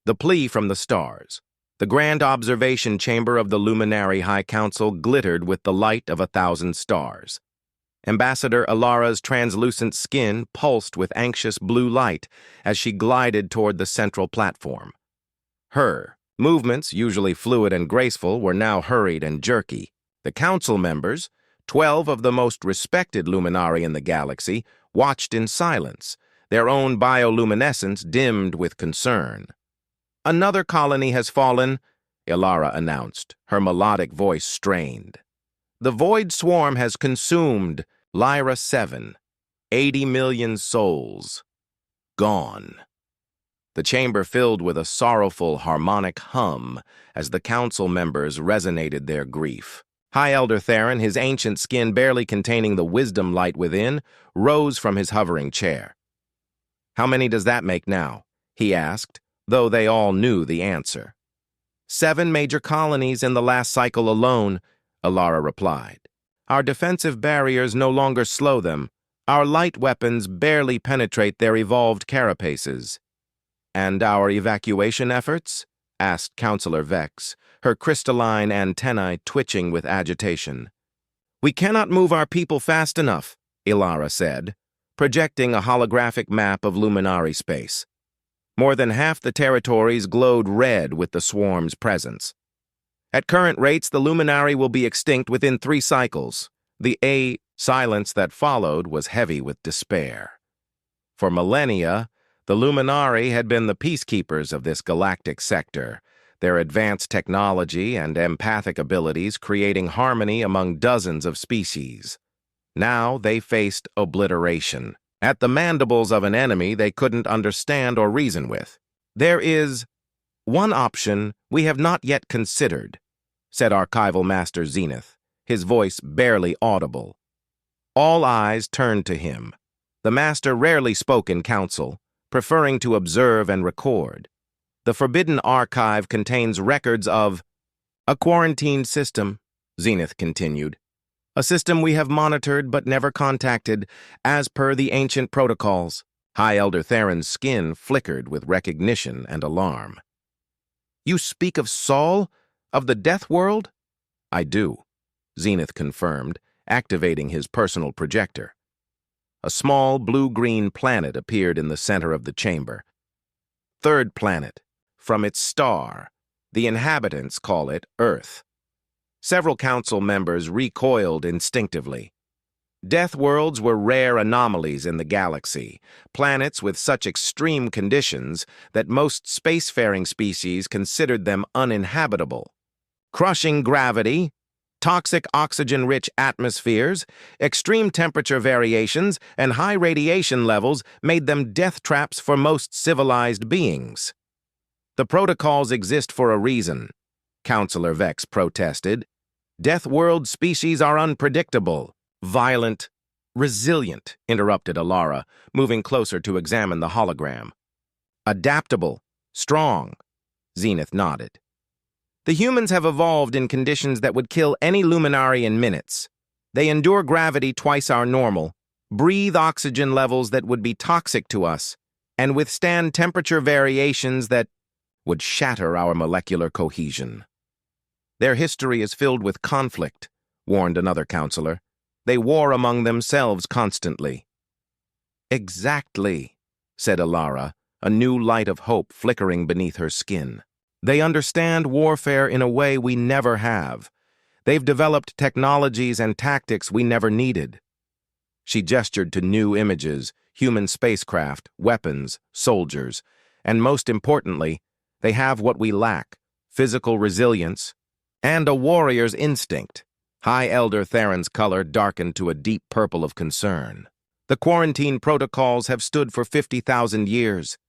The plea from the stars. The grand observation chamber of the Luminary High Council glittered with the light of 1,000 stars. Ambassador Alara's translucent skin pulsed with anxious blue light as she glided toward the central platform. Her movements, usually fluid and graceful, were now hurried and jerky. The council members, 12 of the most respected Luminari in the galaxy, watched in silence, their own bioluminescence dimmed with concern. "Another colony has fallen," Alara announced, her melodic voice strained. "The void swarm has consumed Lyra 7, 80 million souls. Gone." The chamber filled with a sorrowful harmonic hum as the council members resonated their grief. High Elder Theron, his ancient skin barely containing the wisdom light within, rose from his hovering chair. "How many does that make now?" he asked, though they all knew the answer. 7 major colonies in the last cycle alone," Alara replied. "Our defensive barriers no longer slow them. Our light weapons barely penetrate their evolved carapaces." "And our evacuation efforts?" asked Counselor Vex, her crystalline antennae twitching with agitation. "We cannot move our people fast enough," Alara said, projecting a holographic map of Luminari space. More than half the territories glowed red with the swarm's presence. "At current rates, the Luminari will be extinct within 3 cycles." The silence that followed was heavy with despair. For millennia, the Luminari had been the peacekeepers of this galactic sector, their advanced technology and empathic abilities creating harmony among dozens of species. Now they faced obliteration, at the mandibles of an enemy they couldn't understand or reason with. "There is one option we have not yet considered," said Archival Master Zenith, his voice barely audible. All eyes turned to him. The Master rarely spoke in council, preferring to observe and record. "The Forbidden Archive contains records of a quarantined system," Zenith continued. "A system we have monitored but never contacted, as per the ancient protocols." High Elder Theron's skin flickered with recognition and alarm. "You speak of Sol? Of the Death World?" "I do," Zenith confirmed, activating his personal projector. A small blue-green planet appeared in the center of the chamber. "Third planet, from its star. The inhabitants call it Earth." Several council members recoiled instinctively. Death worlds were rare anomalies in the galaxy, planets with such extreme conditions that most spacefaring species considered them uninhabitable. Crushing gravity, toxic oxygen-rich atmospheres, extreme temperature variations, and high radiation levels made them death traps for most civilized beings. "The protocols exist for a reason," Counselor Vex protested. "Death world species are unpredictable, violent, resilient," interrupted Alara, moving closer to examine the hologram. "Adaptable, strong," Zenith nodded. "The humans have evolved in conditions that would kill any Luminari in minutes. They endure gravity twice our normal, breathe oxygen levels that would be toxic to us, and withstand temperature variations that would shatter our molecular cohesion." "Their history is filled with conflict," warned another counselor. "They war among themselves constantly." "Exactly," said Alara, a new light of hope flickering beneath her skin. "They understand warfare in a way we never have. They've developed technologies and tactics we never needed." She gestured to new images, human spacecraft, weapons, soldiers, and most importantly, they have what we lack: physical resilience and a warrior's instinct. High Elder Theron's color darkened to a deep purple of concern. "The quarantine protocols have stood for 50,000 years.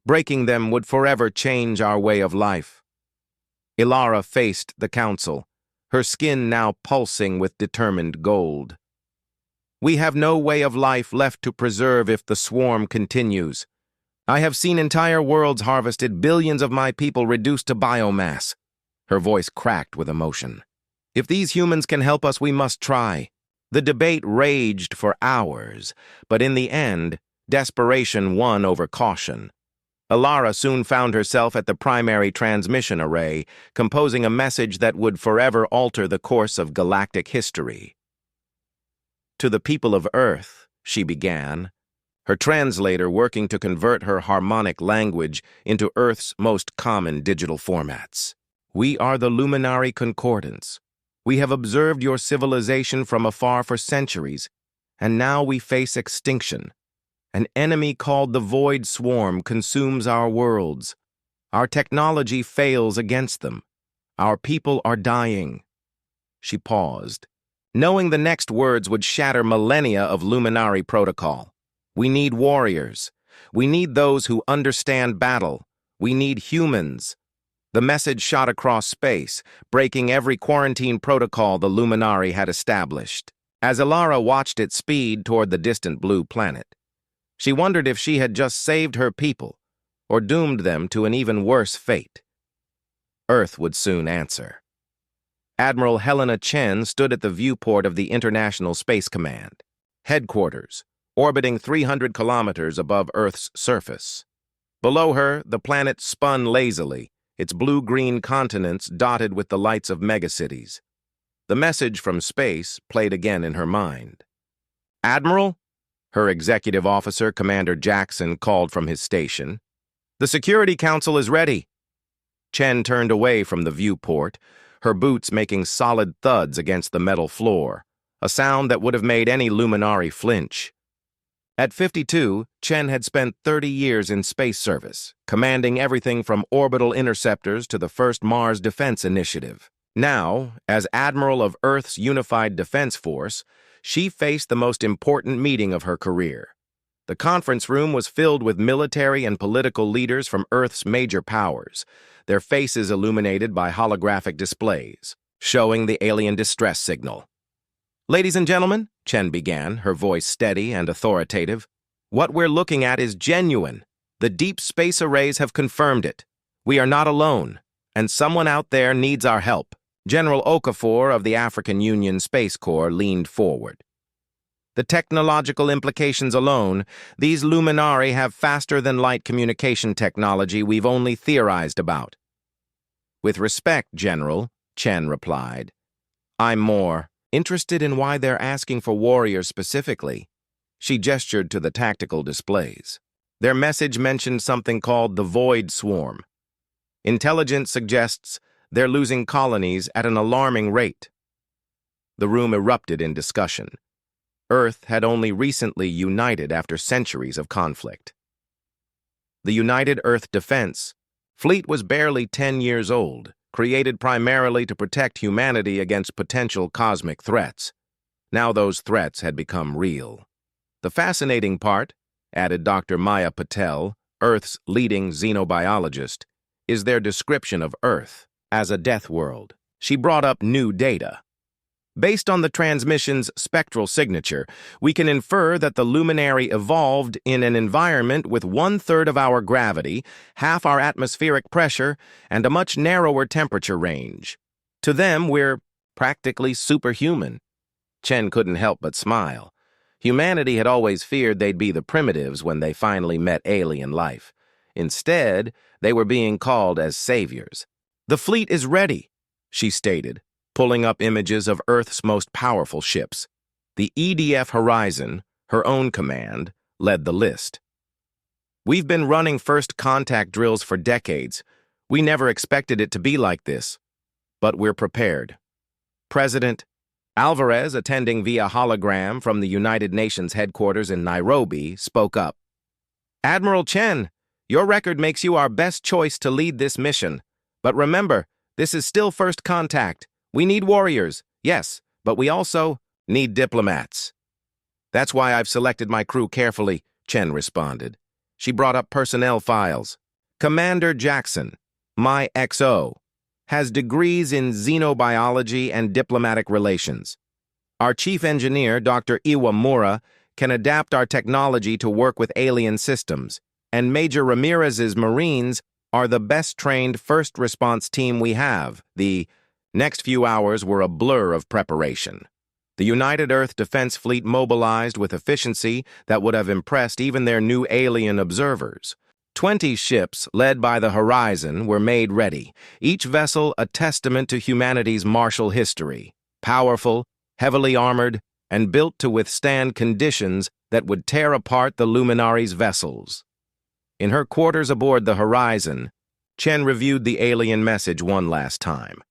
Breaking them would forever change our way of life." Alara faced the council, her skin now pulsing with determined gold. "We have no way of life left to preserve if the swarm continues. I have seen entire worlds harvested, billions of my people reduced to biomass." Her voice cracked with emotion. "If these humans can help us, we must try." The debate raged for hours, but in the end, desperation won over caution. Alara soon found herself at the primary transmission array, composing a message that would forever alter the course of galactic history. "To the people of Earth," she began, her translator working to convert her harmonic language into Earth's most common digital formats. "We are the Luminary Concordance. We have observed your civilization from afar for centuries, and now we face extinction. An enemy called the Void Swarm consumes our worlds. Our technology fails against them. Our people are dying." She paused, knowing the next words would shatter millennia of Luminary protocol. "We need warriors. We need those who understand battle. We need humans." The message shot across space, breaking every quarantine protocol the Luminary had established. As Alara watched it speed toward the distant blue planet, she wondered if she had just saved her people or doomed them to an even worse fate. Earth would soon answer. Admiral Helena Chen stood at the viewport of the International Space Command, headquarters, orbiting 300 kilometers above Earth's surface. Below her, the planet spun lazily, its blue-green continents dotted with the lights of megacities. The message from space played again in her mind. "Admiral?" her executive officer, Commander Jackson, called from his station. "The Security Council is ready." Chen turned away from the viewport, her boots making solid thuds against the metal floor, a sound that would have made any Luminary flinch. At 52, Chen had spent 30 years in space service, commanding everything from orbital interceptors to the first Mars Defense Initiative. Now, as Admiral of Earth's Unified Defense Force, she faced the most important meeting of her career. The conference room was filled with military and political leaders from Earth's major powers, their faces illuminated by holographic displays, showing the alien distress signal. "Ladies and gentlemen," Chen began, her voice steady and authoritative, "what we're looking at is genuine. The deep space arrays have confirmed it. We are not alone, and someone out there needs our help." General Okafor of the African Union Space Corps leaned forward. "The technological implications alone, these Luminari have faster-than-light communication technology we've only theorized about." "With respect, General," Chen replied, "I'm more interested in why they're asking for warriors specifically." She gestured to the tactical displays. Their message mentioned something called the Void Swarm. Intelligence suggests they're losing colonies at an alarming rate. The room erupted in discussion. Earth had only recently united after centuries of conflict. The United Earth Defense Fleet was barely 10 years old, created primarily to protect humanity against potential cosmic threats. Now those threats had become real. "The fascinating part," added Dr. Maya Patel, Earth's leading xenobiologist, "is their description of Earth as a death world." She brought up new data. "Based on the transmission's spectral signature, we can infer that the Luminary evolved in an environment with 1/3 of our gravity, half our atmospheric pressure, and a much narrower temperature range. To them, we're practically superhuman." Chen couldn't help but smile. Humanity had always feared they'd be the primitives when they finally met alien life. Instead, they were being called as saviors. "The fleet is ready," she stated, pulling up images of Earth's most powerful ships. The EDF Horizon, her own command, led the list. "We've been running first contact drills for decades. We never expected it to be like this. But we're prepared." President Alvarez, attending via hologram from the United Nations headquarters in Nairobi, spoke up. "Admiral Chen, your record makes you our best choice to lead this mission. But remember, this is still first contact. We need warriors, yes, but we also need diplomats." "That's why I've selected my crew carefully," Chen responded. She brought up personnel files. "Commander Jackson, my XO, has degrees in xenobiology and diplomatic relations. Our chief engineer, Dr. Iwamura, can adapt our technology to work with alien systems, and Major Ramirez's Marines are the best-trained first response team we have." The next few hours were a blur of preparation. The United Earth Defense Fleet mobilized with efficiency that would have impressed even their new alien observers. 20 ships, led by the Horizon, were made ready, each vessel a testament to humanity's martial history, powerful, heavily armored, and built to withstand conditions that would tear apart the Luminary's vessels. In her quarters aboard the Horizon, Chen reviewed the alien message one last time.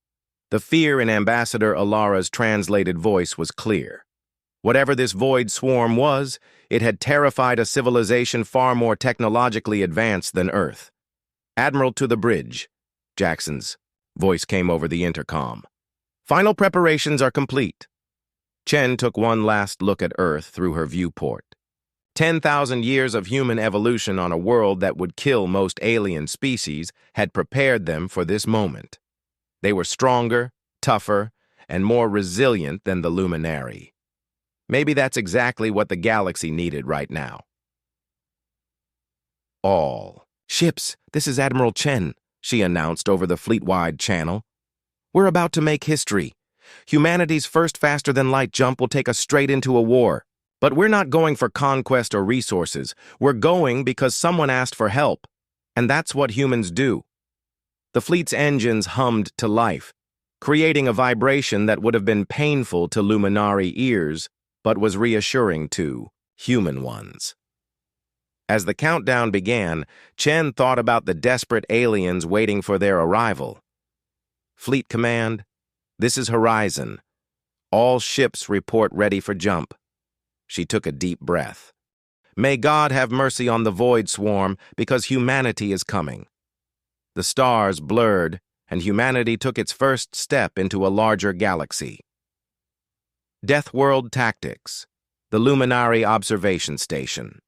The fear in Ambassador Alara's translated voice was clear. Whatever this void swarm was, it had terrified a civilization far more technologically advanced than Earth. "Admiral to the bridge," Jackson's voice came over the intercom. "Final preparations are complete." Chen took one last look at Earth through her viewport. 10,000 years of human evolution on a world that would kill most alien species had prepared them for this moment. They were stronger, tougher, and more resilient than the Luminary. Maybe that's exactly what the galaxy needed right now. "All ships, this is Admiral Chen," she announced over the fleet-wide channel. "We're about to make history. Humanity's first faster-than-light jump will take us straight into a war. But we're not going for conquest or resources. We're going because someone asked for help. And that's what humans do." The fleet's engines hummed to life, creating a vibration that would have been painful to Luminary ears, but was reassuring to human ones. As the countdown began, Chen thought about the desperate aliens waiting for their arrival. "Fleet Command, this is Horizon. All ships report ready for jump." She took a deep breath. "May God have mercy on the Void Swarm, because humanity is coming." The stars blurred, and humanity took its first step into a larger galaxy. Deathworld Tactics, the Luminary Observation Station.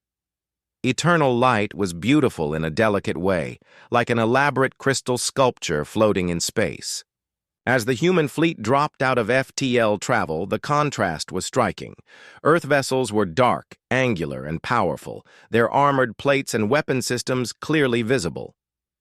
Eternal light was beautiful in a delicate way, like an elaborate crystal sculpture floating in space. As the human fleet dropped out of FTL travel, the contrast was striking. Earth vessels were dark, angular, and powerful, their armored plates and weapon systems clearly visible.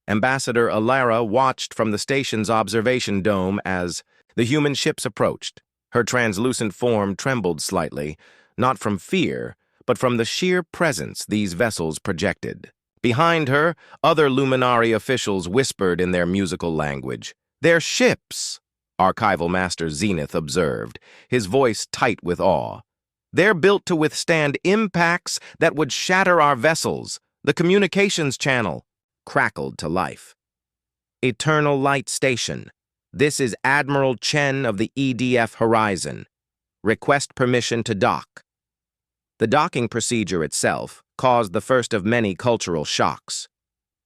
Ambassador Alara watched from the station's observation dome as the human ships approached. Her translucent form trembled slightly, not from fear, but from the sheer presence these vessels projected. Behind her, other Luminary officials whispered in their musical language. "They're ships," Archival Master Zenith observed, his voice tight with awe. "They're built to withstand impacts that would shatter our vessels. The communications channel crackled to life. Eternal Light Station. This is Admiral Chen of the EDF Horizon. Request permission to dock." The docking procedure itself caused the first of many cultural shocks.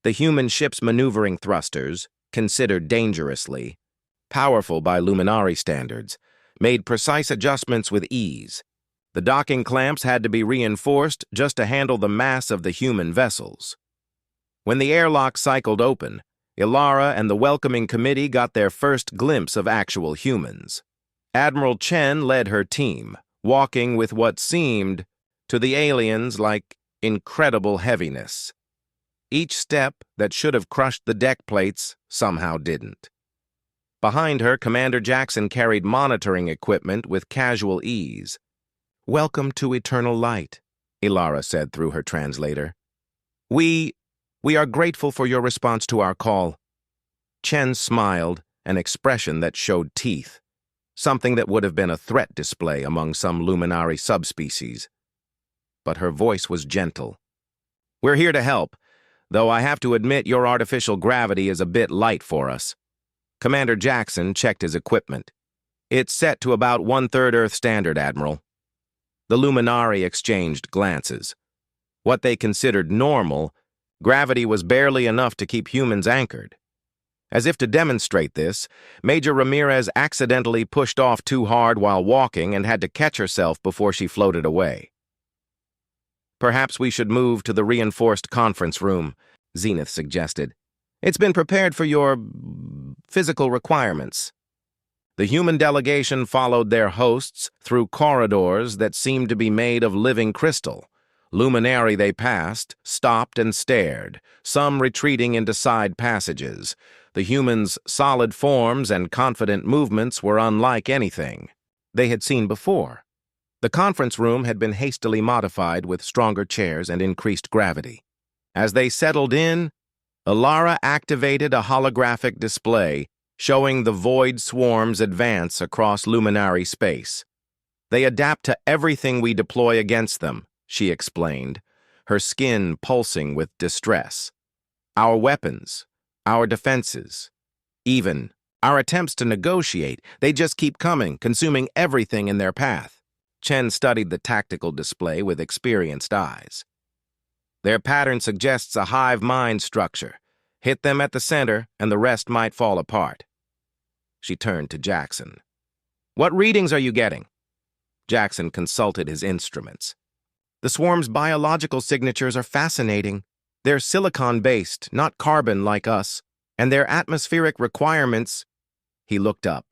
The human ship's maneuvering thrusters, considered dangerously powerful by Luminary standards, made precise adjustments with ease. The docking clamps had to be reinforced just to handle the mass of the human vessels. When the airlock cycled open, Ilara and the welcoming committee got their first glimpse of actual humans. Admiral Chen led her team, walking with what seemed, to the aliens, like incredible heaviness. Each step that should have crushed the deck plates somehow didn't. Behind her, Commander Jackson carried monitoring equipment with casual ease. "Welcome to Eternal Light," Ilara said through her translator. We are grateful for your response to our call." Chen smiled, an expression that showed teeth, something that would have been a threat display among some Luminary subspecies. But her voice was gentle. "We're here to help, though I have to admit your artificial gravity is a bit light for us." Commander Jackson checked his equipment. "It's set to about 1/3 Earth standard, Admiral." The Luminary exchanged glances. What they considered normal, gravity was barely enough to keep humans anchored. As if to demonstrate this, Major Ramirez accidentally pushed off too hard while walking and had to catch herself before she floated away. "Perhaps we should move to the reinforced conference room," Zenith suggested. "It's been prepared for your physical requirements." The human delegation followed their hosts through corridors that seemed to be made of living crystal. Luminary they passed, stopped and stared, some retreating into side passages. The humans' solid forms and confident movements were unlike anything they had seen before. The conference room had been hastily modified with stronger chairs and increased gravity. As they settled in, Alara activated a holographic display showing the void swarms advance across luminary space. They adapt to everything we deploy against them, she explained, her skin pulsing with distress. Our weapons, our defenses, even our attempts to negotiate, they just keep coming, consuming everything in their path. Chen studied the tactical display with experienced eyes. Their pattern suggests a hive mind structure. Hit them at the center, and the rest might fall apart. She turned to Jackson. What readings are you getting? Jackson consulted his instruments. The swarm's biological signatures are fascinating. They're silicon-based, not carbon like us, and their atmospheric requirements... He looked up.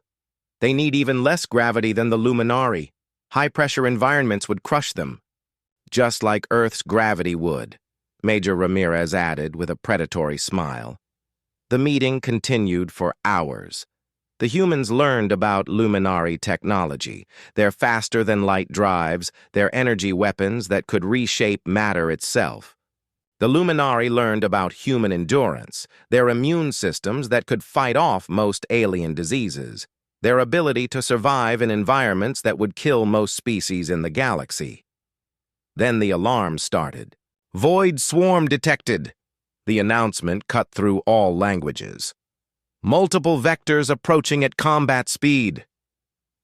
They need even less gravity than the Luminari. High-pressure environments would crush them. Just like Earth's gravity would, Major Ramirez added with a predatory smile. The meeting continued for hours. The humans learned about Luminari technology, their faster-than-light drives, their energy weapons that could reshape matter itself. The Luminari learned about human endurance, their immune systems that could fight off most alien diseases, their ability to survive in environments that would kill most species in the galaxy. Then the alarm started. Void swarm detected. The announcement cut through all languages. Multiple vectors approaching at combat speed.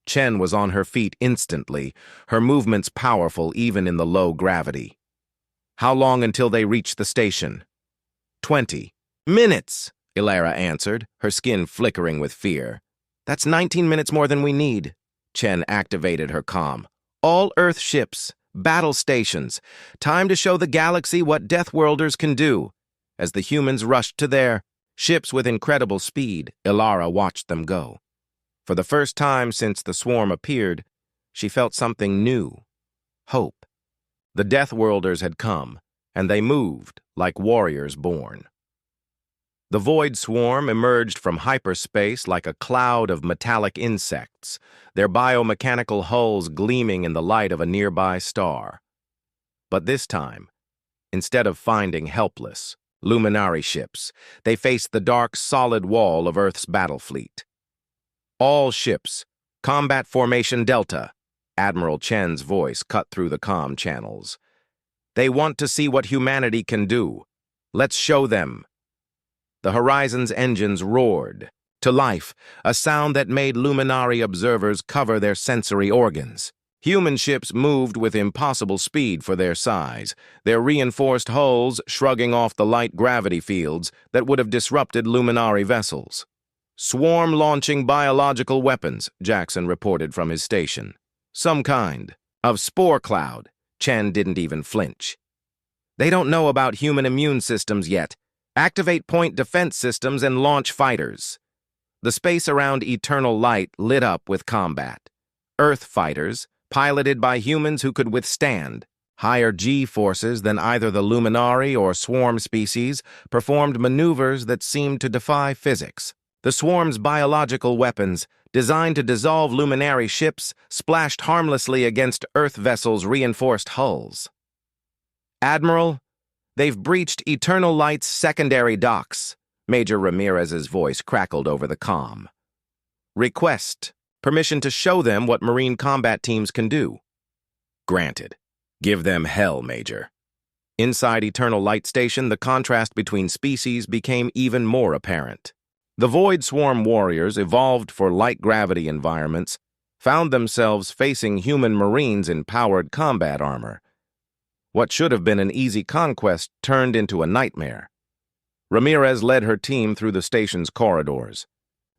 Chen was on her feet instantly, her movements powerful even in the low gravity. How long until they reach the station? 20 minutes, Ilara answered, her skin flickering with fear. That's 19 minutes more than we need. Chen activated her comm. All Earth ships, battle stations. Time to show the galaxy what Deathworlders can do. As the humans rushed to their ships with incredible speed, Ilara watched them go. For the first time since the swarm appeared, she felt something new. Hope. The Deathworlders had come, and they moved like warriors born. The void swarm emerged from hyperspace like a cloud of metallic insects, their biomechanical hulls gleaming in the light of a nearby star. But this time, instead of finding helpless, Luminari ships, they faced the dark, solid wall of Earth's battle fleet. All ships, Combat Formation Delta, Admiral Chen's voice cut through the comm channels. They want to see what humanity can do. Let's show them. The Horizon's engines roared. To life, a sound that made Luminari observers cover their sensory organs. Human ships moved with impossible speed for their size, their reinforced hulls shrugging off the light gravity fields that would have disrupted Luminari vessels. Swarm launching biological weapons, Jackson reported from his station. Some kind of spore cloud. Chen didn't even flinch. They don't know about human immune systems yet. Activate point defense systems and launch fighters. The space around Eternal Light lit up with combat. Earth fighters, piloted by humans who could withstand higher G-forces than either the Luminari or swarm species, performed maneuvers that seemed to defy physics. The swarm's biological weapons, designed to dissolve Luminari ships, splashed harmlessly against Earth vessels' reinforced hulls. Admiral, they've breached Eternal Light's secondary docks. Major Ramirez's voice crackled over the comm. Request permission to show them what Marine combat teams can do. Granted. Give them hell, Major. Inside Eternal Light Station, the contrast between species became even more apparent. The Void Swarm warriors, evolved for light gravity environments, found themselves facing human Marines in powered combat armor. What should have been an easy conquest turned into a nightmare. Ramirez led her team through the station's corridors,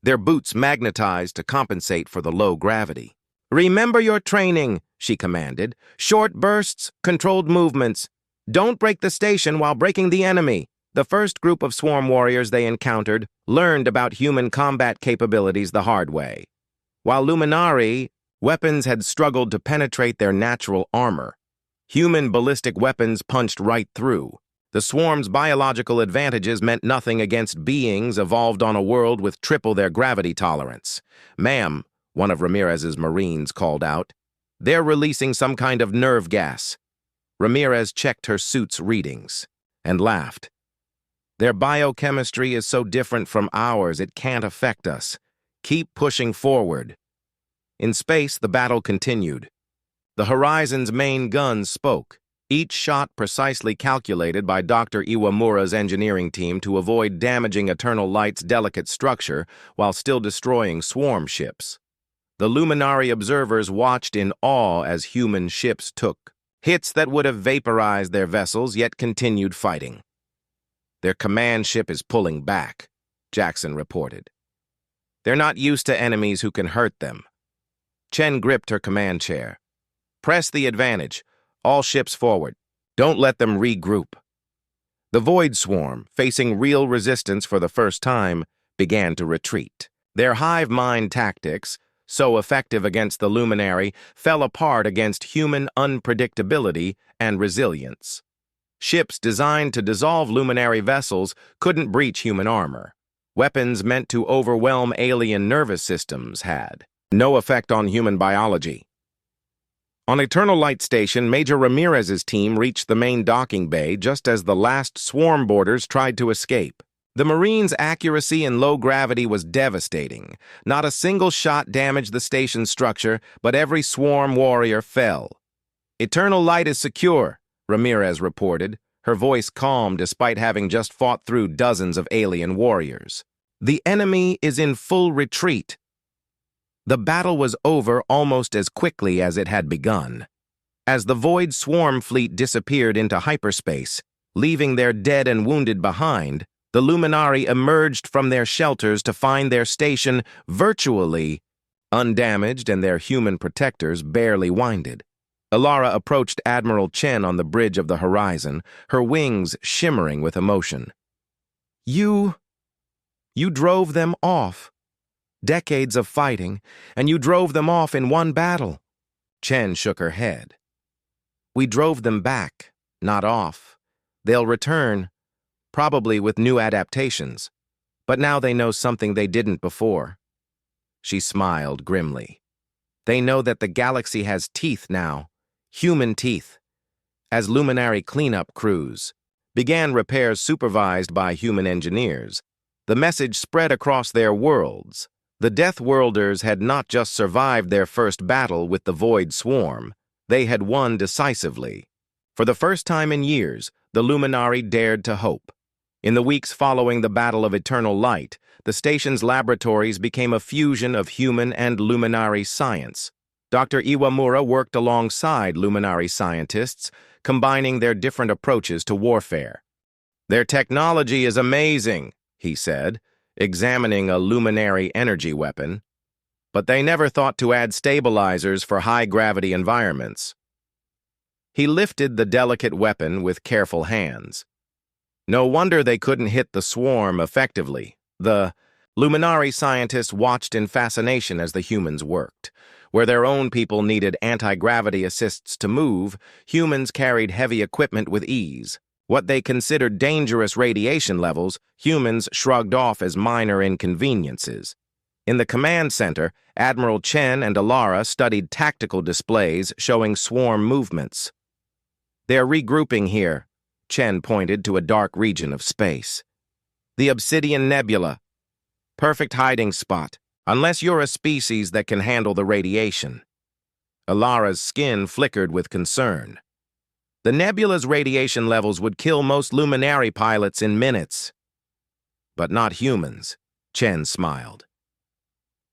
their boots magnetized to compensate for the low gravity. Remember your training, she commanded. Short bursts, controlled movements. Don't break the station while breaking the enemy. The first group of swarm warriors they encountered learned about human combat capabilities the hard way. While Luminari weapons had struggled to penetrate their natural armor, human ballistic weapons punched right through. The swarm's biological advantages meant nothing against beings evolved on a world with triple their gravity tolerance. Ma'am, one of Ramirez's Marines called out, they're releasing some kind of nerve gas. Ramirez checked her suit's readings. and laughed. Their biochemistry is so different from ours it can't affect us. Keep pushing forward. In space, the battle continued. The Horizon's main guns spoke, each shot precisely calculated by Dr. Iwamura's engineering team to avoid damaging Eternal Light's delicate structure while still destroying swarm ships. The Luminari observers watched in awe as human ships took hits that would have vaporized their vessels, yet continued fighting. Their command ship is pulling back, Jackson reported. They're not used to enemies who can hurt them. Chen gripped her command chair. Press the advantage. All ships forward. Don't let them regroup. The Void Swarm, facing real resistance for the first time, began to retreat. Their hive mind tactics, so effective against the Luminary, fell apart against human unpredictability and resilience. Ships designed to dissolve Luminary vessels couldn't breach human armor. Weapons meant to overwhelm alien nervous systems had no effect on human biology. On Eternal Light Station, Major Ramirez's team reached the main docking bay just as the last swarm boarders tried to escape. The Marines' accuracy and low gravity was devastating. Not a single shot damaged the station's structure, but every swarm warrior fell. Eternal Light is secure, Ramirez reported, her voice calm despite having just fought through dozens of alien warriors. The enemy is in full retreat. The battle was over almost as quickly as it had begun. As the Void Swarm fleet disappeared into hyperspace, leaving their dead and wounded behind, the Luminari emerged from their shelters to find their station virtually undamaged and their human protectors barely winded. Alara approached Admiral Chen on the bridge of the Horizon, her wings shimmering with emotion. You drove them off. Decades of fighting, and you drove them off in one battle. Chen shook her head. We drove them back, not off. They'll return, probably with new adaptations. But now they know something they didn't before. She smiled grimly. They know that the galaxy has teeth now, human teeth. As Luminary cleanup crews began repairs supervised by human engineers, the message spread across their worlds. The Deathworlders had not just survived their first battle with the Void Swarm, they had won decisively. For the first time in years, the Luminari dared to hope. In the weeks following the Battle of Eternal Light, the station's laboratories became a fusion of human and Luminari science. Dr. Iwamura worked alongside Luminari scientists, combining their different approaches to warfare. Their technology is amazing, he said, examining a Luminary energy weapon. But they never thought to add stabilizers for high-gravity environments. He lifted the delicate weapon with careful hands. No wonder they couldn't hit the swarm effectively. The Luminari scientists watched in fascination as the humans worked. Where their own people needed anti-gravity assists to move, humans carried heavy equipment with ease. What they considered dangerous radiation levels, humans shrugged off as minor inconveniences. In the command center, Admiral Chen and Alara studied tactical displays showing swarm movements. They're regrouping here, Chen pointed to a dark region of space. The Obsidian Nebula. Perfect hiding spot, unless you're a species that can handle the radiation. Alara's skin flickered with concern. The nebula's radiation levels would kill most Luminary pilots in minutes. But not humans, Chen smiled.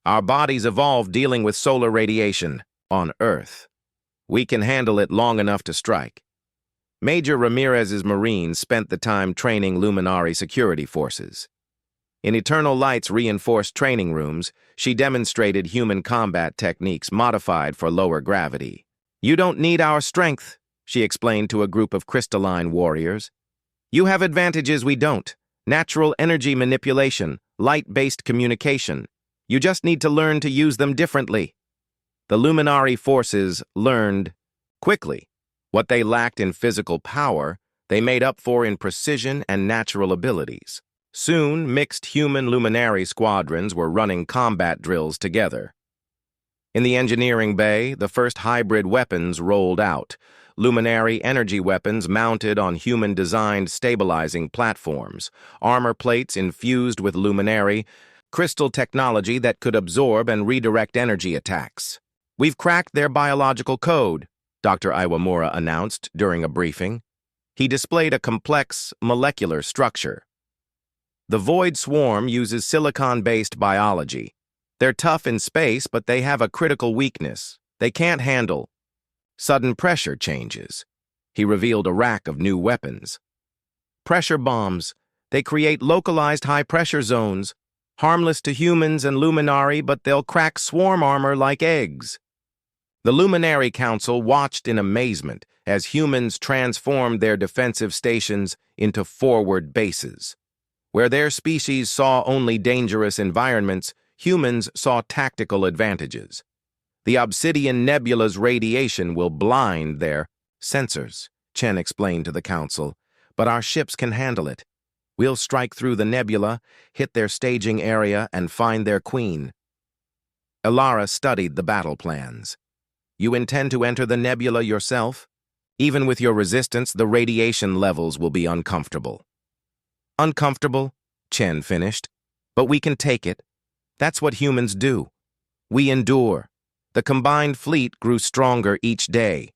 Our bodies evolved dealing with solar radiation on Earth. We can handle it long enough to strike. Major Ramirez's Marines spent the time training Luminari security forces. In Eternal Light's reinforced training rooms, she demonstrated human combat techniques modified for lower gravity. You don't need our strength, she explained to a group of crystalline warriors. You have advantages we don't. Natural energy manipulation, light-based communication. You just need to learn to use them differently. The Luminari forces learned quickly. What they lacked in physical power, they made up for in precision and natural abilities. Soon, mixed human Luminari squadrons were running combat drills together. In the engineering bay, the first hybrid weapons rolled out. luminary energy weapons mounted on human-designed stabilizing platforms, armor plates infused with luminary, crystal technology that could absorb and redirect energy attacks. "We've cracked their biological code," Dr. Iwamura announced during a briefing. He displayed a complex molecular structure. The Void Swarm uses silicon-based biology. They're tough in space, but they have a critical weakness. They can't handle sudden pressure changes. He revealed a rack of new weapons. Pressure bombs. They create localized high-pressure zones, harmless to humans and Luminari, but they'll crack swarm armor like eggs. The Luminary Council watched in amazement as humans transformed their defensive stations into forward bases. Where their species saw only dangerous environments, humans saw tactical advantages. The Obsidian Nebula's radiation will blind their sensors, Chen explained to the Council, but our ships can handle it. We'll strike through the nebula, hit their staging area, and find their queen. Ilara studied the battle plans. You intend to enter the nebula yourself? Even with your resistance, the radiation levels will be uncomfortable. Uncomfortable, Chen finished, but we can take it. That's what humans do. We endure. The combined fleet grew stronger each day.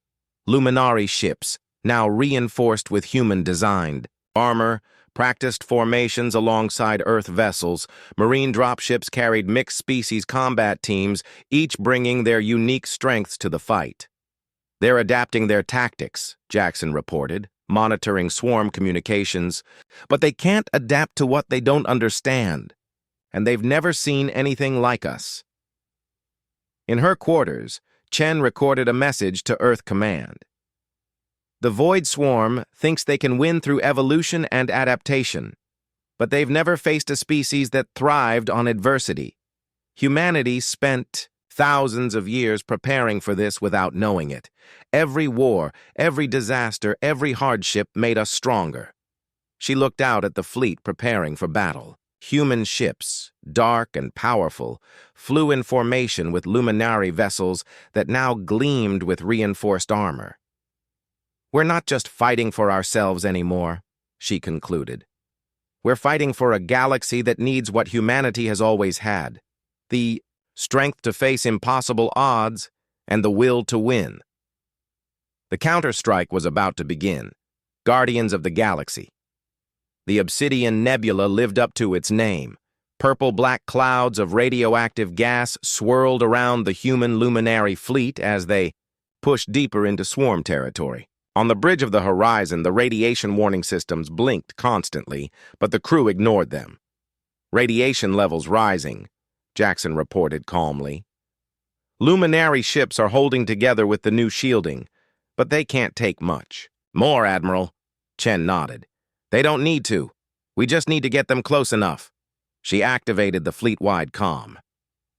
Luminari ships, now reinforced with human-designed armor, practiced formations alongside Earth vessels, marine dropships carried mixed-species combat teams, each bringing their unique strengths to the fight. They're adapting their tactics, Jackson reported, monitoring swarm communications, but they can't adapt to what they don't understand, and they've never seen anything like us. In her quarters, Chen recorded a message to Earth Command. The Void Swarm thinks they can win through evolution and adaptation, but they've never faced a species that thrived on adversity. Humanity spent thousands of years preparing for this without knowing it. Every war, every disaster, every hardship made us stronger. She looked out at the fleet preparing for battle. Human ships, dark and powerful, flew in formation with luminary vessels that now gleamed with reinforced armor. We're not just fighting for ourselves anymore, she concluded. We're fighting for a galaxy that needs what humanity has always had: the strength to face impossible odds and the will to win. The counterstrike was about to begin. Guardians of the Galaxy. The Obsidian Nebula lived up to its name. Purple-black clouds of radioactive gas swirled around the human luminary fleet as they pushed deeper into swarm territory. On the bridge of the horizon, the radiation warning systems blinked constantly, but the crew ignored them. Radiation levels rising, Jackson reported calmly. Luminary ships are holding together with the new shielding, but they can't take much. More, Admiral, Chen nodded. They don't need to. We just need to get them close enough. She activated the fleet-wide comm.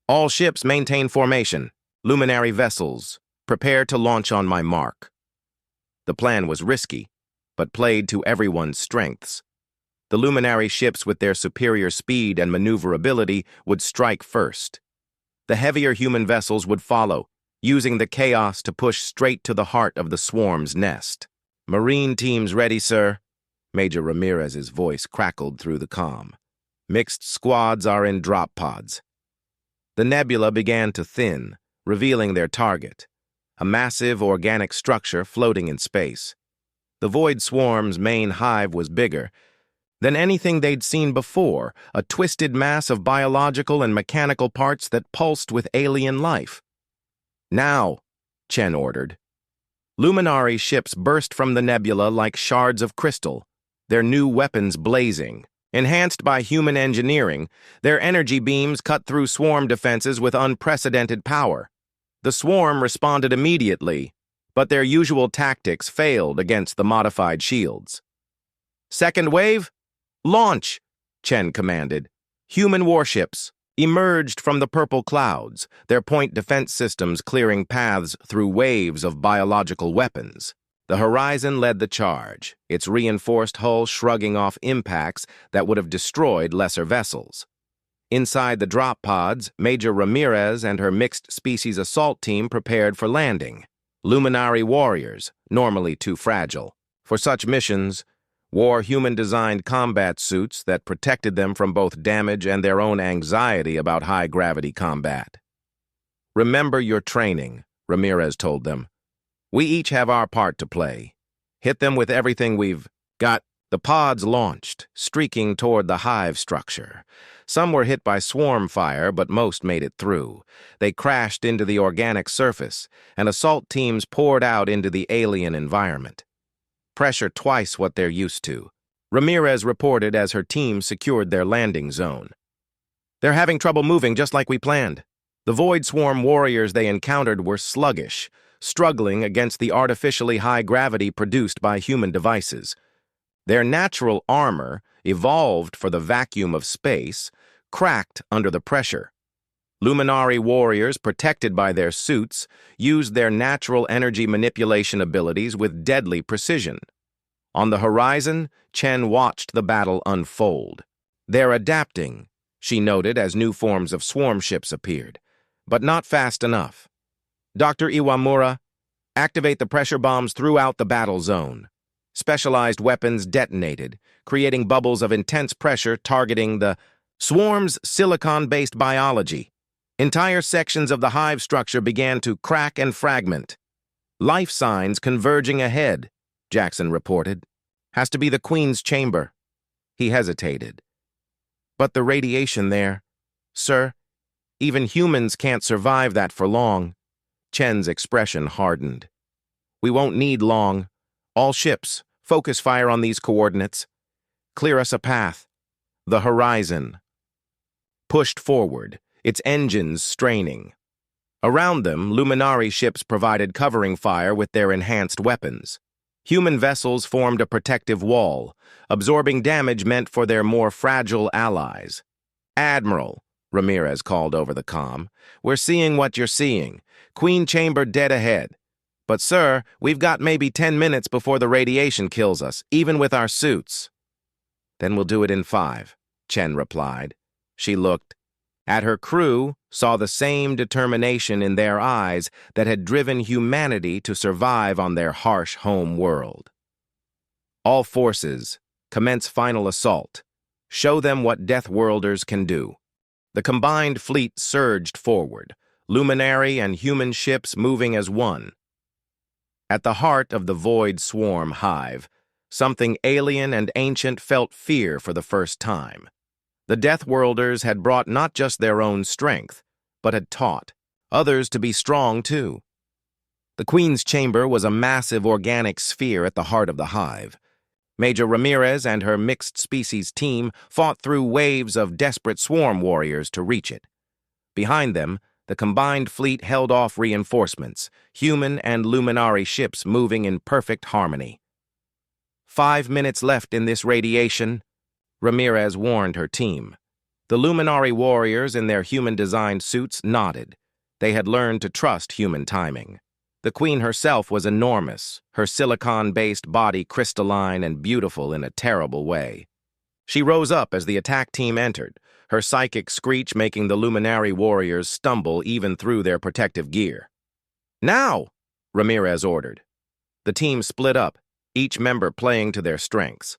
All ships maintain formation. Luminary vessels, prepare to launch on my mark. The plan was risky, but played to everyone's strengths. The luminary ships with their superior speed and maneuverability would strike first. The heavier human vessels would follow, using the chaos to push straight to the heart of the swarm's nest. Marine teams ready, sir? Major Ramirez's voice crackled through the comm. Mixed squads are in drop pods. The nebula began to thin, revealing their target, a massive organic structure floating in space. The Void Swarm's main hive was bigger than anything they'd seen before, a twisted mass of biological and mechanical parts that pulsed with alien life. Now, Chen ordered. Luminari ships burst from the nebula like shards of crystal, their new weapons blazing. Enhanced by human engineering, their energy beams cut through swarm defenses with unprecedented power. The swarm responded immediately, but their usual tactics failed against the modified shields. Second wave? Launch, Chen commanded. Human warships emerged from the purple clouds, their point defense systems clearing paths through waves of biological weapons. The Horizon led the charge, its reinforced hull shrugging off impacts that would have destroyed lesser vessels. Inside the drop pods, Major Ramirez and her mixed-species assault team prepared for landing. Luminary warriors, normally too fragile. For such missions, wore human-designed combat suits that protected them from both damage and their own anxiety about high-gravity combat. "Remember your training," Ramirez told them. "We each have our part to play. Hit them with everything we've got." The pods launched, streaking toward the hive structure. Some were hit by swarm fire, but most made it through. They crashed into the organic surface, and assault teams poured out into the alien environment. Pressure twice what they're used to, Ramirez reported as her team secured their landing zone. "They're having trouble moving just like we planned." The Void Swarm warriors they encountered were sluggish, struggling against the artificially high gravity produced by human devices. Their natural armor, evolved for the vacuum of space, cracked under the pressure. Luminary warriors, protected by their suits, used their natural energy manipulation abilities with deadly precision. On the horizon, Chen watched the battle unfold. "They're adapting," she noted as new forms of swarm ships appeared, "but not fast enough. Dr. Iwamura, activate the pressure bombs throughout the battle zone." Specialized weapons detonated, creating bubbles of intense pressure targeting the swarm's silicon-based biology. Entire sections of the hive structure began to crack and fragment. "Life signs converging ahead," Jackson reported. "Has to be the Queen's chamber." He hesitated. "But the radiation there, sir, even humans can't survive that for long." Chen's expression hardened. "We won't need long. All ships, focus fire on these coordinates. Clear us a path." The horizon pushed forward, its engines straining. Around them, Luminari ships provided covering fire with their enhanced weapons. Human vessels formed a protective wall, absorbing damage meant for their more fragile allies. "Admiral," Ramirez called over the comm, "we're seeing what you're seeing. Queen chamber dead ahead. But, sir, we've got maybe 10 minutes before the radiation kills us, even with our suits." "Then we'll do it in 5, Chen replied. She looked at her crew, saw the same determination in their eyes that had driven humanity to survive on their harsh home world. "All forces, commence final assault. Show them what Deathworlders can do." The combined fleet surged forward, luminary and human ships moving as one. At the heart of the Void Swarm hive, something alien and ancient felt fear for the first time. The Deathworlders had brought not just their own strength, but had taught others to be strong too. The Queen's chamber was a massive organic sphere at the heart of the hive. Major Ramirez and her mixed-species team fought through waves of desperate swarm warriors to reach it. Behind them, the combined fleet held off reinforcements, human and luminary ships moving in perfect harmony. 5 minutes left in this radiation, Ramirez warned her team. The luminary warriors in their human-designed suits nodded. They had learned to trust human timing. The Queen herself was enormous, her silicon-based body crystalline and beautiful in a terrible way. She rose up as the attack team entered, her psychic screech making the luminary warriors stumble even through their protective gear. "Now!" Ramirez ordered. The team split up, each member playing to their strengths.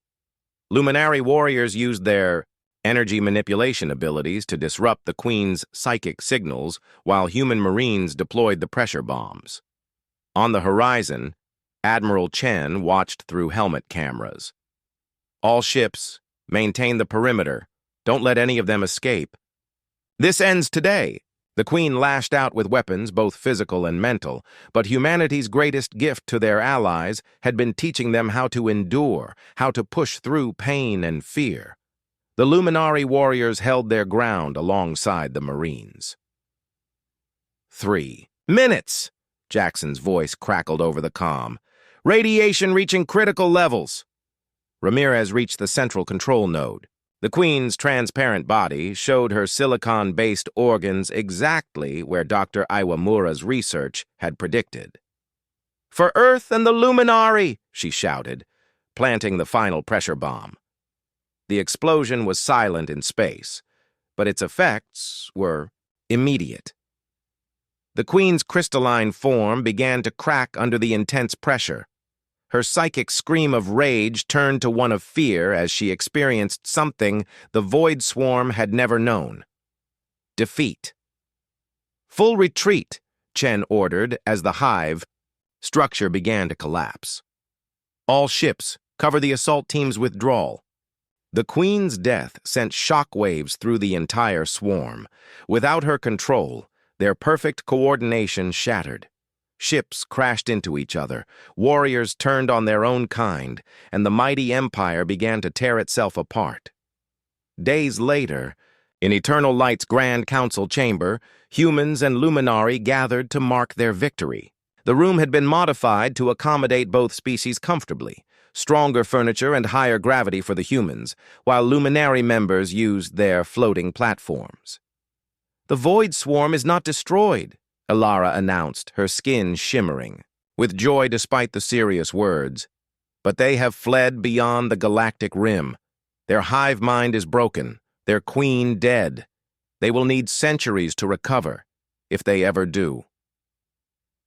Luminary warriors used their energy manipulation abilities to disrupt the Queen's psychic signals, while human Marines deployed the pressure bombs. On the horizon, Admiral Chen watched through helmet cameras. "All ships, maintain the perimeter. Don't let any of them escape." "This ends today." The Queen lashed out with weapons, both physical and mental, but humanity's greatest gift to their allies had been teaching them how to endure, how to push through pain and fear. The Luminary warriors held their ground alongside the Marines. 3 minutes, Jackson's voice crackled over the comm. "Radiation reaching critical levels." Ramirez reached the central control node. The Queen's transparent body showed her silicon-based organs exactly where Dr. Iwamura's research had predicted. "For Earth and the Luminari!" she shouted, planting the final pressure bomb. The explosion was silent in space, but its effects were immediate. The Queen's crystalline form began to crack under the intense pressure. Her psychic scream of rage turned to one of fear as she experienced something the Void Swarm had never known: defeat. "Full retreat," Chen ordered as the hive structure began to collapse. "All ships, cover the assault team's withdrawal." The Queen's death sent shockwaves through the entire swarm. Without her control, their perfect coordination shattered. Ships crashed into each other, warriors turned on their own kind, and the mighty empire began to tear itself apart. Days later, in Eternal Light's Grand Council chamber, humans and Luminari gathered to mark their victory. The room had been modified to accommodate both species comfortably: stronger furniture and higher gravity for the humans, while Luminari members used their floating platforms. "The Void Swarm is not destroyed," Alara announced, her skin shimmering with joy despite the serious words. "But they have fled beyond the galactic rim. Their hive mind is broken, their queen dead. They will need centuries to recover, if they ever do."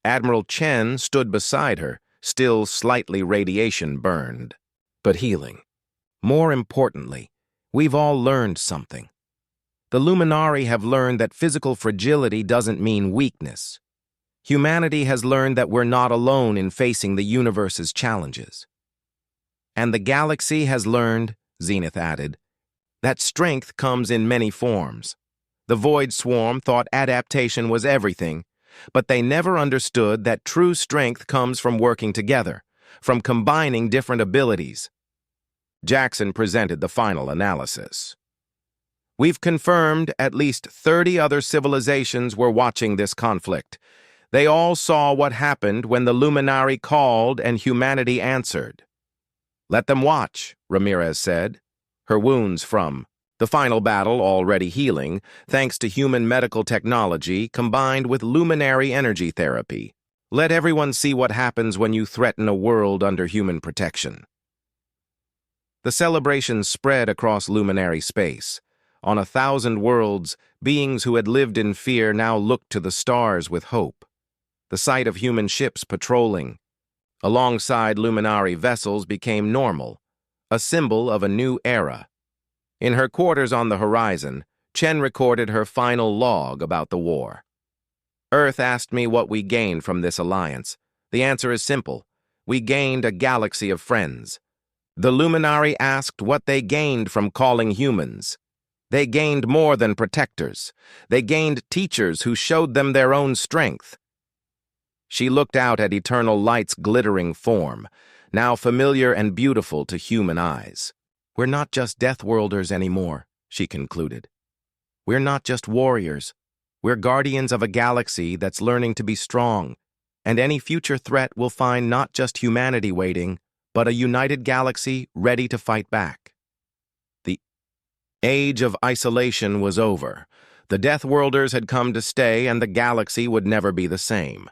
Admiral Chen stood beside her, still slightly radiation burned, but healing. "More importantly, we've all learned something. The Luminari have learned that physical fragility doesn't mean weakness. Humanity has learned that we're not alone in facing the universe's challenges. And the galaxy has learned," Zenith added, "that strength comes in many forms. The Void Swarm thought adaptation was everything, but they never understood that true strength comes from working together, from combining different abilities." Jackson presented the final analysis. "We've confirmed at least 30 other civilizations were watching this conflict. They all saw what happened when the Luminari called and humanity answered." "Let them watch," Ramirez said, her wounds from the final battle already healing, thanks to human medical technology combined with luminary energy therapy. "Let everyone see what happens when you threaten a world under human protection." The celebration spread across luminary space. On 1,000 worlds, beings who had lived in fear now looked to the stars with hope. The sight of human ships patrolling alongside Luminari vessels became normal, a symbol of a new era. In her quarters on the horizon, Chen recorded her final log about the war. "Earth asked me what we gained from this alliance. The answer is simple: we gained a galaxy of friends. The Luminari asked what they gained from calling humans. They gained more than protectors. They gained teachers who showed them their own strength." She looked out at Eternal Light's glittering form, now familiar and beautiful to human eyes. "We're not just Deathworlders anymore," she concluded. "We're not just warriors. We're guardians of a galaxy that's learning to be strong, and any future threat will find not just humanity waiting, but a united galaxy ready to fight back." The age of isolation was over. The Deathworlders had come to stay, and the galaxy would never be the same.